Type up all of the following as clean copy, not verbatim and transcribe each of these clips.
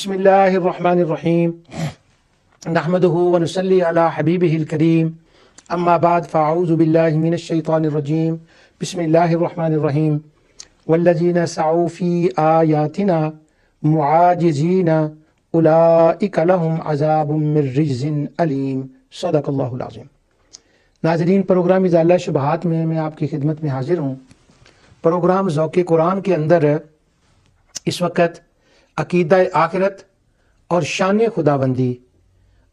بسم اللہ الرحمن الرحیم نحمدہ ونصلی علی حبیبہ الکریم اما بعد فاعوذ باللہ من الشیطان الرجیم بسم اللہ الرحمن الرحیم والذین سعوا فی آیاتنا معاجزین اولئک لہم عذاب من رجز علیم صدق اللہ العظیم۔ ناظرین، پروگرام ازالہ شبہات میں آپ کی خدمت میں حاضر ہوں۔ پروگرام ذوق قرآن کے اندر اس وقت عقیدہ آخرت اور شان خداوندی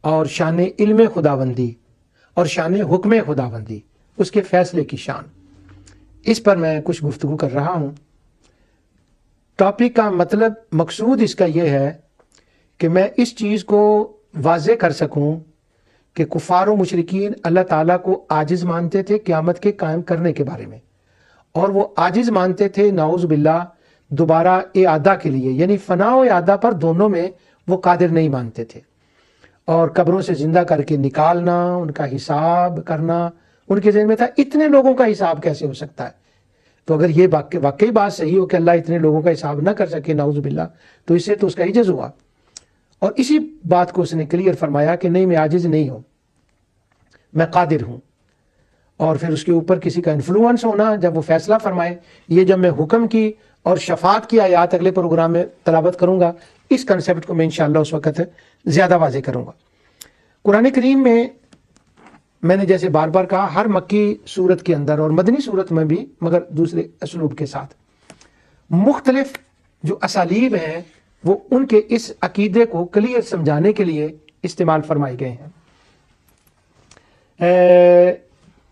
اور شان علم خداوندی اور شان حکم خداوندی، اس کے فیصلے کی شان، اس پر میں کچھ گفتگو کر رہا ہوں۔ ٹاپک کا مطلب، مقصود اس کا یہ ہے کہ میں اس چیز کو واضح کر سکوں کہ کفار و مشرکین اللہ تعالیٰ کو عاجز مانتے تھے قیامت کے قائم کرنے کے بارے میں، اور وہ عاجز مانتے تھے نعوذ باللہ دوبارہ اعادہ کے لیے، یعنی فنا و اعادہ پر دونوں میں وہ قادر نہیں مانتے تھے، اور قبروں سے زندہ کر کے نکالنا، ان کا حساب کرنا ان کے ذہن میں تھا۔ اتنے لوگوں کا حساب کیسے ہو سکتا ہے؟ تو اگر یہ واقعی بات صحیح ہو کہ اللہ اتنے لوگوں کا حساب نہ کر سکے نعوذ باللہ، تو اس سے تو اس کا عجز ہوا، اور اسی بات کو اس نے کلیئر فرمایا کہ نہیں، میں عاجز نہیں ہوں، میں قادر ہوں۔ اور پھر اس کے اوپر کسی کا انفلوئنس ہونا، جب وہ فیصلہ فرمائے، یہ جب میں حکم کی اور شفاعت کی آیات اگلے پروگرام میں تلاوت کروں گا، اس کنسیپٹ کو میں انشاءاللہ اس وقت زیادہ واضح کروں گا۔ قرآن کریم میں نے جیسے بار بار کہا، ہر مکی صورت کے اندر اور مدنی صورت میں بھی، مگر دوسرے اسلوب کے ساتھ، مختلف جو اسالیب ہیں وہ ان کے اس عقیدے کو کلیئر سمجھانے کے لیے استعمال فرمائے گئے ہیں۔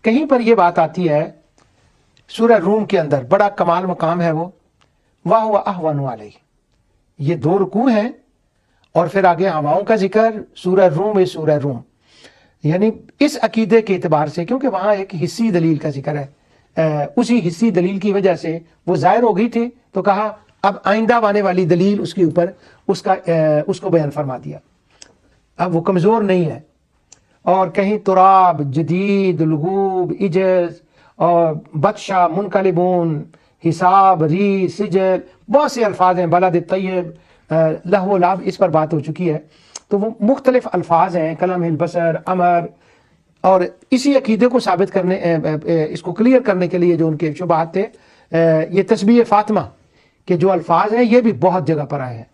کہیں پر یہ بات آتی ہے سورہ روم کے اندر، بڑا کمال مقام ہے وہ، وَهُوَ أَهْوَنُ عَلَيْهِ، یہ دو رکوع ہیں، اور پھر آگے ہواؤں کا ذکر، سورہ روم، یعنی اس عقیدے کے اعتبار سے، کیونکہ وہاں ایک حصی دلیل کا ذکر ہے، اسی حصی دلیل کی وجہ سے وہ ظاہر ہو گئی تھی، تو کہا اب آئندہ آنے والی دلیل اس کے اوپر اس کو بیان فرما دیا، اب وہ کمزور نہیں ہے۔ اور کہیں تراب، جدید، لغوب، عجز، اور بطشہ، منقلبون، حساب، ری، سجل، بہت سے الفاظ ہیں، بلد طیب، لہو لعب، اس پر بات ہو چکی ہے۔ تو وہ مختلف الفاظ ہیں، کلم البصر، امر، اور اسی عقیدے کو ثابت کرنے، اس کو کلیئر کرنے کے لیے جو ان کے شبہات تھے، یہ تسبیح فاطمہ کے جو الفاظ ہیں یہ بھی بہت جگہ پر آئے ہیں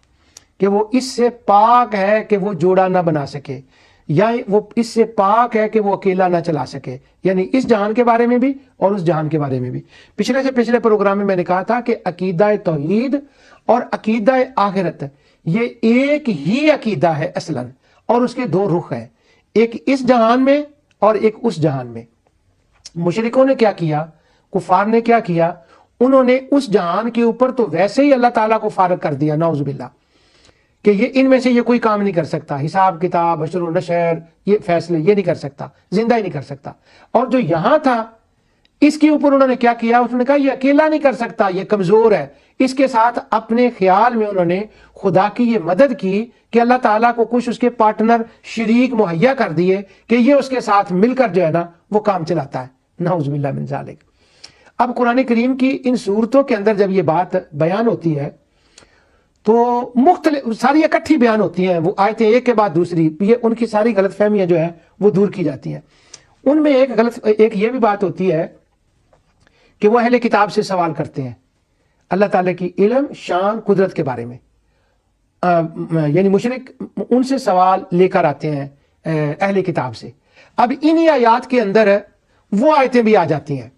کہ وہ اس سے پاک ہے کہ وہ جوڑا نہ بنا سکے، یا وہ اس سے پاک ہے کہ وہ اکیلا نہ چلا سکے، یعنی اس جہان کے بارے میں بھی اور اس جہان کے بارے میں بھی۔ پچھلے پروگرام میں نے کہا تھا کہ عقیدہ توحید اور عقیدہ آخرت یہ ایک ہی عقیدہ ہے اصلاً، اور اس کے دو رخ ہیں، ایک اس جہان میں اور ایک اس جہان میں۔ مشرکوں نے کیا کیا، کفار نے کیا کیا، انہوں نے اس جہان کے اوپر تو ویسے ہی اللہ تعالیٰ کو فارغ کر دیا نعوذ باللہ، کہ یہ ان میں سے یہ کوئی کام نہیں کر سکتا، حساب کتاب، حشر و نشر، یہ فیصلے یہ نہیں کر سکتا، زندہ ہی نہیں کر سکتا۔ اور جو یہاں تھا اس کے اوپر انہوں نے کیا کیا، انہوں نے کہا یہ اکیلا نہیں کر سکتا، یہ کمزور ہے۔ اس کے ساتھ اپنے خیال میں انہوں نے خدا کی یہ مدد کی کہ اللہ تعالیٰ کو کچھ اس کے پارٹنر، شریک مہیا کر دیے کہ یہ اس کے ساتھ مل کر جو ہے نا وہ کام چلاتا ہے، نعوذ باللہ من ذالک۔ اب قرآن کریم کی ان صورتوں کے اندر جب یہ بات بیان ہوتی ہے تو مختلف ساری اکٹھی بیان ہوتی ہیں، وہ آیتیں ایک کے بعد دوسری، یہ ان کی ساری غلط فہمیاں جو ہیں وہ دور کی جاتی ہیں۔ ان میں ایک یہ بھی بات ہوتی ہے کہ وہ اہل کتاب سے سوال کرتے ہیں اللہ تعالیٰ کی علم، شان، قدرت کے بارے میں، یعنی مشرک ان سے سوال لے کر آتے ہیں اہل کتاب سے۔ اب انہی آیات کے اندر وہ آیتیں بھی آ جاتی ہیں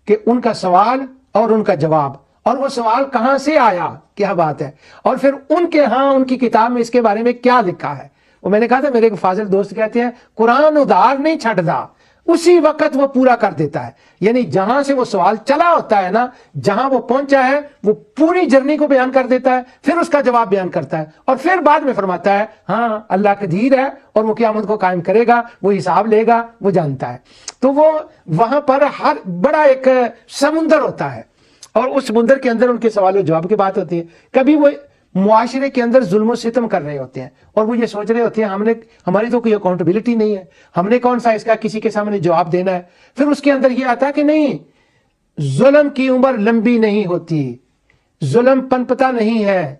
کہ ان کا سوال اور ان کا جواب، اور وہ سوال کہاں سے آیا، کیا بات ہے، اور پھر ان کے ہاں ان کی کتاب میں اس کے بارے میں کیا لکھا ہے۔ وہ میں نے کہا تھا، میرے ایک فاضل دوست کہتے ہیں قرآن ادھار نہیں چھٹدا، اسی وقت وہ پورا کر دیتا ہے، یعنی جہاں سے وہ سوال چلا ہوتا ہے نا، جہاں وہ پہنچا ہے وہ پوری جرنی کو بیان کر دیتا ہے، پھر اس کا جواب بیان کرتا ہے، اور پھر بعد میں فرماتا ہے ہاں اللہ قدیر ہے اور وہ قیامت کو قائم کرے گا، وہ حساب لے گا، وہ جانتا ہے۔ تو وہ وہاں پر ہر بڑا ایک سمندر ہوتا ہے، اور اس سمندر کے اندر ان کے سوال و جواب کی بات ہوتی ہے۔ کبھی وہ معاشرے کے اندر ظلم و ستم کر رہے ہوتے ہیں، اور وہ یہ سوچ رہے ہوتے ہیں ہماری تو کوئی اکاؤنٹیبلٹی نہیں ہے، ہم نے کون سا اس کا کسی کے سامنے جواب دینا ہے۔ پھر اس کے اندر یہ آتا ہے کہ نہیں، ظلم کی عمر لمبی نہیں ہوتی، ظلم پنپتا نہیں ہے،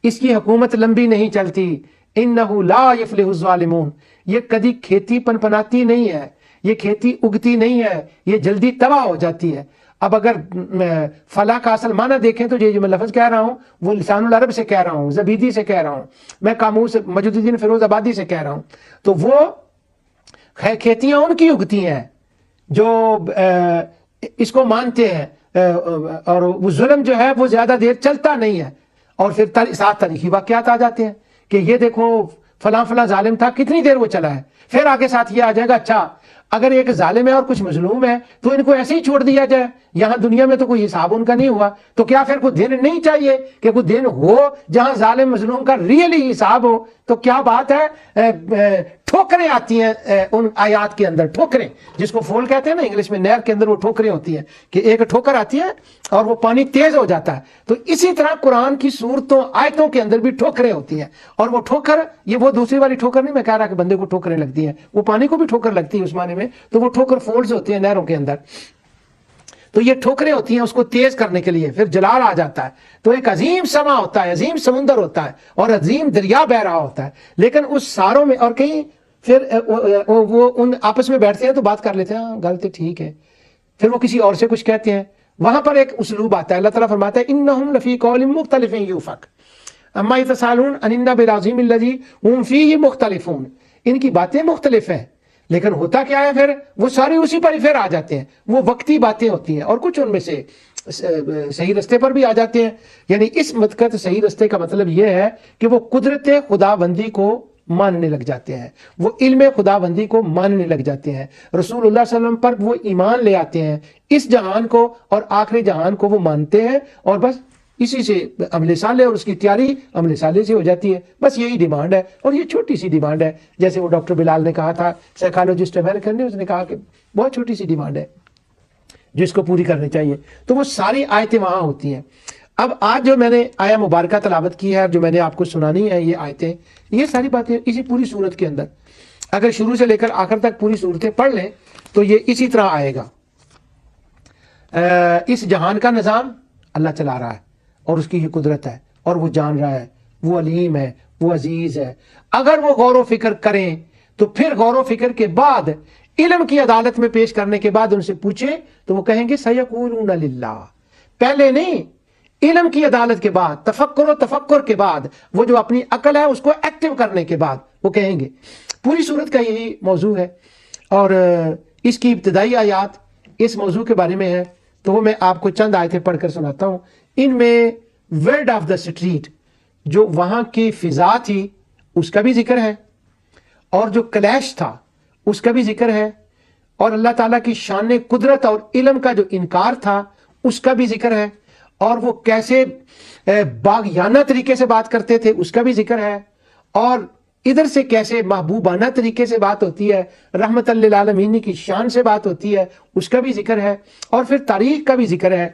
اس کی حکومت لمبی نہیں چلتی. انہو لا یفلح الظالمون، یہ کبھی کھیتی پنپناتی نہیں ہے، یہ کھیتی اگتی نہیں ہے، یہ جلدی تباہ ہو جاتی ہے. اب اگر فلاح کا اصل معنی دیکھیں تو یہ جو میں لفظ کہہ رہا ہوں وہ لسان العرب سے کہہ رہا ہوں، زبیدی سے کہہ رہا ہوں، میں قاموس مجد الدین فیروز آبادی سے کہہ رہا ہوں. تو وہ کھیتیاں ان کی اگتی ہیں جو اس کو مانتے ہیں، اور وہ ظلم جو ہے وہ زیادہ دیر چلتا نہیں ہے. اور پھر ساتھ تاریخی واقعات آ جاتے ہیں کہ یہ دیکھو فلاں فلاں ظالم تھا، کتنی دیر وہ چلا ہے. پھر آگے ساتھ یہ آ جائے گا اچھا اگر ایک ظالم ہے اور کچھ مظلوم ہے تو ان کو ایسے ہی چھوڑ دیا جائے، یہاں دنیا میں تو کوئی حساب ان کا نہیں ہوا، تو کیا پھر کوئی دن نہیں چاہیے کہ کوئی دن ہو جہاں ظالم مظلوم کا ریئلی حساب ہو؟ تو کیا بات ہے. ٹھوکریں آتی ہیں ان آیات کے اندر، ٹھوکریں جس کو فول کہتے ہیں نا انگلش میں، نہر کے اندر وہ ٹھوکریں ہوتی ہیں کہ ایک ٹھوکر آتی ہے اور وہ پانی تیز ہو جاتا ہے. تو اسی طرح قرآن کی صورتوں آیتوں کے اندر بھی ٹھوکریں ہوتی ہیں، اور وہ ٹھوکر یہ وہ دوسری والی ٹھوکر نہیں میں کہہ رہا کہ بندے کو ٹھوکریں لگتی ہیں، وہ پانی کو بھی ٹھوکر لگتی ہے اس معنی میں. تو وہ ٹھوکر فولز ہوتے ہیں نہروں کے اندر، تو یہ ٹھوکریں ہوتی ہیں اس کو تیز کرنے کے لیے. پھر جلال آ جاتا ہے تو ایک عظیم سما ہوتا ہے، عظیم سمندر ہوتا ہے اور عظیم دریا بہ رہا ہوتا ہے. لیکن اس ساروں میں اور کہیں پھر وہ ان آپس میں بیٹھتے ہیں تو بات کر لیتے ہیں، ہاں غلط ٹھیک ہے، پھر وہ کسی اور سے کچھ کہتے ہیں. وہاں پر ایک اسلوب آتا ہے، اللہ تعالیٰ فرماتا ہے انہم لفی قول مختلف یوفک اما یتسالون عن النبأ العظیم الذی هم فیہ مختلفون. ان کی باتیں مختلف ہیں لیکن ہوتا کیا ہے پھر وہ سارے اسی پر ہی پھر آ جاتے ہیں. وہ وقتی باتیں ہوتی ہیں اور کچھ ان میں سے صحیح رستے پر بھی آ جاتے ہیں. یعنی اس مدکت صحیح رستے کا مطلب یہ ہے کہ وہ قدرت خدا بندی کو ماننے لگ جاتے ہیں، وہ علم خدا بندی کو ماننے لگ جاتے ہیں، رسول اللہ صلی اللہ علیہ وسلم پر وہ ایمان لے آتے ہیں، اس جہان کو اور آخری جہان کو وہ مانتے ہیں، اور بس اسی سے عمل صالح اور اس کی تیاری عمل صالح سے ہو جاتی ہے. بس یہی ڈیمانڈ ہے، اور یہ چھوٹی سی ڈیمانڈ ہے. جیسے وہ ڈاکٹر بلال نے کہا تھا، سائیکالوجسٹ امریکن نے، اس نے کہا کہ بہت چھوٹی سی ڈیمانڈ ہے جو اس کو پوری کرنی چاہیے. تو وہ ساری آیتیں وہاں ہوتی ہیں. اب آج جو میں نے آیا مبارکہ تلاوت کی ہے، جو میں نے آپ کو سنانی ہے، یہ آیتیں، یہ ساری باتیں اسی پوری صورت کے اندر اگر شروع سے لے کر آخر تک پوری صورتیں پڑھ لیں تو یہ اسی طرح آئے گا. اس جہان کا نظام اللہ چلا رہا ہے اور اس کی یہ قدرت ہے، اور وہ جان رہا ہے، وہ علیم ہے، وہ عزیز ہے. اگر وہ غور و فکر کریں تو پھر غور و فکر کے بعد علم کی عدالت میں پیش کرنے کے بعد ان سے پوچھیں تو وہ کہیں گے سیقولون للہ. پہلے نہیں، علم کی عدالت کے بعد، تفکر و تفکر کے بعد، وہ جو اپنی عقل ہے اس کو ایکٹیو کرنے کے بعد وہ کہیں گے. پوری صورت کا یہی موضوع ہے، اور اس کی ابتدائی آیات اس موضوع کے بارے میں ہے. تو وہ میں آپ کو چند آیتیں پڑھ کر سناتا ہوں. ان میں ورڈ آف دا اسٹریٹ، جو وہاں کی فضا تھی اس کا بھی ذکر ہے، اور جو کلیش تھا اس کا بھی ذکر ہے، اور اللہ تعالیٰ کی شان قدرت اور علم کا جو انکار تھا اس کا بھی ذکر ہے، اور وہ کیسے باغیانہ طریقے سے بات کرتے تھے اس کا بھی ذکر ہے، اور ادھر سے کیسے محبوبانہ طریقے سے بات ہوتی ہے، رحمت للعالمین کی شان سے بات ہوتی ہے اس کا بھی ذکر ہے، اور پھر تاریخ کا بھی ذکر ہے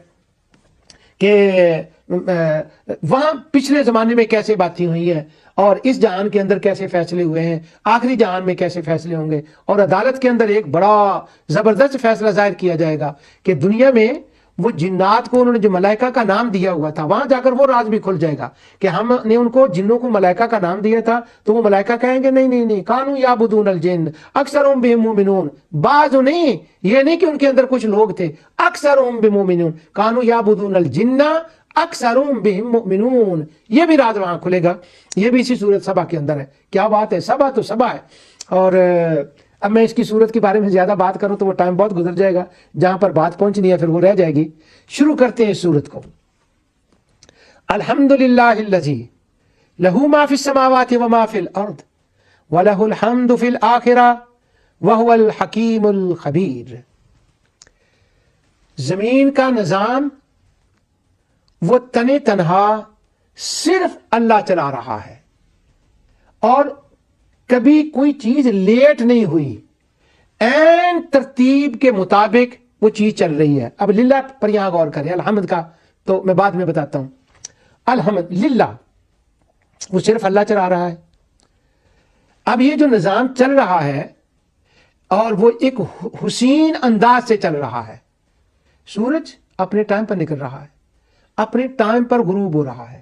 کہ وہاں پچھلے زمانے میں کیسے باتیں ہوئی ہیں، اور اس جہان کے اندر کیسے فیصلے ہوئے ہیں، آخری جہان میں کیسے فیصلے ہوں گے. اور عدالت کے اندر ایک بڑا زبردست فیصلہ ظاہر کیا جائے گا کہ دنیا میں وہ جنات کو انہوں نے جو ملائکہ کا نام دیا ہوا تھا، وہاں جا کر وہ راز بھی کھل جائے گا کہ ہم نے ان کو جنوں کو ملائکہ کا نام دیا تھا. تو وہ ملائکہ کہیں گے نہیں نہیں نہیں، کانوا یعبدون الجن اکثرهم بهم مؤمنون. بعض نہیں، یہ نہیں کہ ان کے اندر کچھ لوگ تھے، اکثرهم بمؤمنون، کانوا یعبدون الجن اکثرهم بهم مؤمنون. یہ بھی راز وہاں کھلے گا. یہ بھی اسی سورت سبا کے اندر ہے. کیا بات ہے، سبا تو سبا ہے. اور اب میں اس کی صورت کے بارے میں زیادہ بات کروں تو وہ ٹائم بہت گزر جائے گا، جہاں پر بات پہنچنی ہے پھر وہ رہ جائے گی. شروع کرتے ہیں اس صورت کو. الحمدللہ الذی لہ ما فی السماوات و ما فی الارض ولہ الحمد فی الآخرہ وہو الحکیم الخبیر. زمین کا نظام وہ تن تنہا صرف اللہ چلا رہا ہے، اور کبھی کوئی چیز لیٹ نہیں ہوئی، این ترتیب کے مطابق وہ چیز چل رہی ہے. اب للہ پر یہاں غور کریں، الحمد کا تو میں بعد میں بتاتا ہوں. الحمد للہ وہ صرف اللہ چلا رہا ہے. اب یہ جو نظام چل رہا ہے اور وہ ایک حسین انداز سے چل رہا ہے. سورج اپنے ٹائم پر نکل رہا ہے، اپنے ٹائم پر غروب ہو رہا ہے،